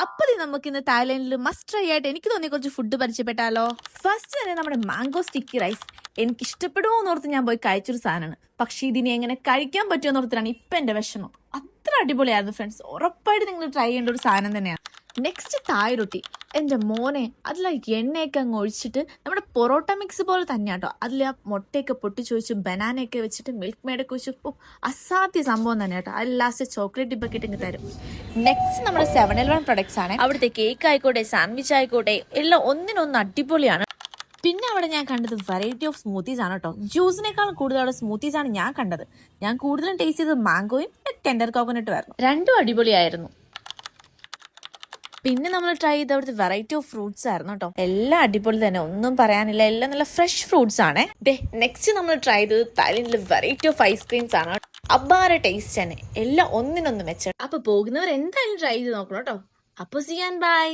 അപ്പൊ നമുക്ക് ഇന്ന് തായ്ലൻഡിൽ മസ്റ്റ് ട്രൈ ആയിട്ട് എനിക്ക് തോന്നിയ കുറച്ച് ഫുഡ് പരിചയപ്പെട്ടാലോ. ഫസ്റ്റ് തന്നെ നമ്മുടെ മാംഗോ സ്റ്റിക്കി റൈസ് എനിക്ക് ഇഷ്ടപ്പെടുമോ എന്നോർത്ത് ഞാൻ പോയി കഴിച്ചൊരു സാധനമാണ്. പക്ഷെ ഇതിനെ എങ്ങനെ കഴിക്കാൻ പറ്റുമോ എന്നോർത്തിട്ടാണ് ഇപ്പൊ എന്റെ വിഷമം. അത്ര അടിപൊളിയായിരുന്നു ഫ്രണ്ട്സ്. ഉറപ്പായിട്ട് നിങ്ങൾ ട്രൈ ചെയ്യേണ്ട ഒരു സാധനം തന്നെയാണ്. നെക്സ്റ്റ് തായ് റൊട്ടി. എന്റെ മോനെ, അതിലേക്ക് എണ്ണയൊക്കെ അങ്ങ് ഒഴിച്ചിട്ട് നമ്മുടെ പൊറോട്ട മിക്സ് പോലെ തന്നെയാട്ടോ. അതിൽ ആ മുട്ടയൊക്കെ പൊട്ടിച്ച് വെച്ച് ബനാനയൊക്കെ വെച്ചിട്ട് മിൽക്ക് മെയ്ഡൊക്കെ വെച്ച് അസാധ്യ സംഭവം തന്നെ കേട്ടോ. അതിൽ ലാസ്റ്റ് ചോക്ലേറ്റ് ഡിപ്പൊക്കെ ഇട്ട് തരും. നെക്സ്റ്റ് നമ്മുടെ 7-Eleven പ്രൊഡക്ട്സ് ആണ്. അവിടുത്തെ കേക്ക് ആയിക്കോട്ടെ, സാൻഡ്വിച്ച് ആയിക്കോട്ടെ, എല്ലാം ഒന്നിനൊന്ന് അടിപൊളിയാണ്. പിന്നെ അവിടെ ഞാൻ കണ്ടത് വെറൈറ്റി ഓഫ് സ്മൂത്തീസ് ആണ് കേട്ടോ. ജ്യൂസിനേക്കാൾ കൂടുതൽ അവിടെ സ്മൂത്തീസ് ആണ് ഞാൻ കണ്ടത്. ഞാൻ കൂടുതലും ടേസ്റ്റ് ചെയ്തത് മാംഗോയും ടെൻഡർ കോക്കനട്ടും ആയിരുന്നു. രണ്ടും അടിപൊളിയായിരുന്നു. പിന്നെ നമ്മൾ ട്രൈ ചെയ്ത അവിടുത്തെ വെറൈറ്റി ഓഫ് ഫ്രൂട്ട്സ് ആയിരുന്നു കേട്ടോ. എല്ലാം അടിപൊളി തന്നെ, ഒന്നും പറയാനില്ല. എല്ലാം നല്ല ഫ്രഷ് ഫ്രൂട്ട്സ് ആണ്. നെക്സ്റ്റ് നമ്മൾ ട്രൈ ചെയ്തത് തായ്ലൻഡിലെ വെറൈറ്റി ഓഫ് ഐസ്ക്രീംസ് ആണ്. അബ്ബാര ടേസ്റ്റ് തന്നെ, എല്ലാം ഒന്നിനൊന്നും വെച്ച. അപ്പൊ പോകുന്നവർ എന്തായാലും ട്രൈ ചെയ്ത് നോക്കണം കേട്ടോ. അപ്പൊ സീ ആൻഡ് ബൈ.